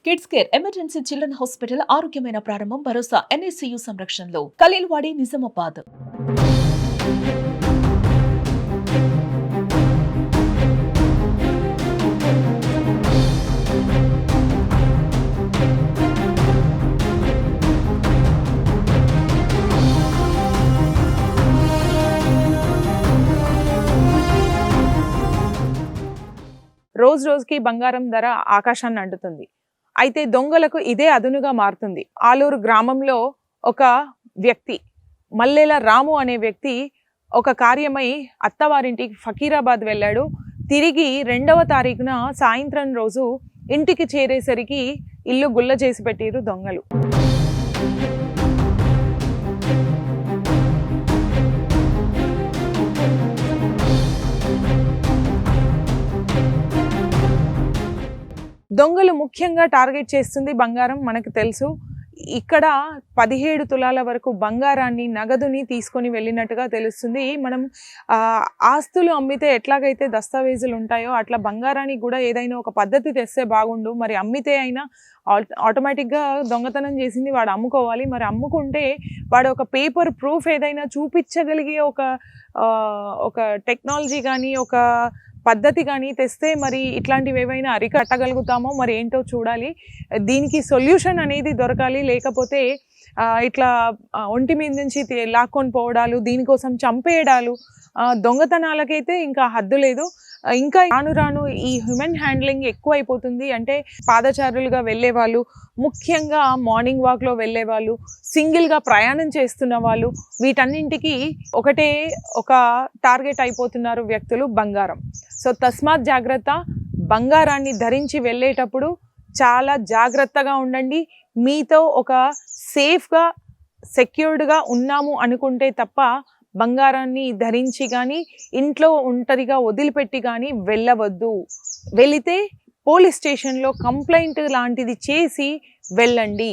Kids care emergency children hospital ఆరోగ్యమైన ప్రారంభం భరోసా NICU సంరక్షణలో ఖలీల్వాడి నిజామాబాద్. రోజు రోజుకి బంగారం ధర ఆకాశాన్ని అంటుతుంది. అయితే దొంగలకు ఇదే అదునుగా మారుతుంది. ఆలూరు గ్రామంలో ఒక వ్యక్తి మల్లెల రాము అనే వ్యక్తి ఒక కార్యమై అత్తవారింటికి ఫకీరాబాద్ వెళ్ళాడు. తిరిగి 2వ తారీఖున సాయంత్రం రోజు ఇంటికి చేరేసరికి ఇల్లు గుల్ల చేసి పెట్టిరు దొంగలు. దొంగలు ముఖ్యంగా టార్గెట్ చేస్తుంది బంగారం మనకు తెలుసు. ఇక్కడ 17 తులాల వరకు బంగారాన్ని నగదుని తీసుకొని వెళ్ళినట్టుగా తెలుస్తుంది. మనం ఆస్తులు అమ్మితే ఎట్లాగైతే దస్తావేజులు ఉంటాయో అట్లా బంగారానికి కూడా ఏదైనా ఒక పద్ధతి తెస్తే బాగుండు. మరి అమ్మితే అయినా ఆటోమేటిక్గా దొంగతనం చేసింది వాడు అమ్ముకోవాలి. మరి అమ్ముకుంటే వాడు ఒక పేపర్ ప్రూఫ్ ఏదైనా చూపించగలిగే ఒక టెక్నాలజీ కానీ ఒక పద్ధతి కానీ తెస్తే మరి ఇట్లాంటివి ఏవైనా అరికట్టగలుగుతామో మరి ఏంటో చూడాలి. దీనికి సొల్యూషన్ అనేది దొరకాలి. లేకపోతే ఇట్లా ఒంటి మీద నుంచి లాక్కొని పోవడాలు, దీనికోసం చంపేయడాలు, దొంగతనాలకైతే ఇంకా హద్దు లేదు. ఇంకా రాను రాను ఈ హ్యూమన్ హ్యాండ్లింగ్ ఎక్కువ అయిపోతుంది. అంటే పాదచారులుగా వెళ్ళే వాళ్ళు, ముఖ్యంగా మార్నింగ్ వాక్లో వెళ్ళే వాళ్ళు, సింగిల్గా ప్రయాణం చేస్తున్న వాళ్ళు, వీటన్నింటికి ఒక టార్గెట్ అయిపోతున్నారు వ్యక్తులు బంగారం. సో తస్మాత్ జాగ్రత్త. బంగారాన్ని ధరించి వెళ్ళేటప్పుడు చాలా జాగ్రత్తగా ఉండండి. మీతో ఒక సేఫ్గా సెక్యూర్డ్గా ఉన్నాము అనుకుంటే తప్ప బంగారాన్ని ధరించి కానీ ఇంట్లో ఒంటరిగా వదిలిపెట్టి కానీ వెళ్ళవద్దు. వెళితే పోలీస్ స్టేషన్లో కంప్లైంట్ లాంటిది చేసి వెళ్ళండి.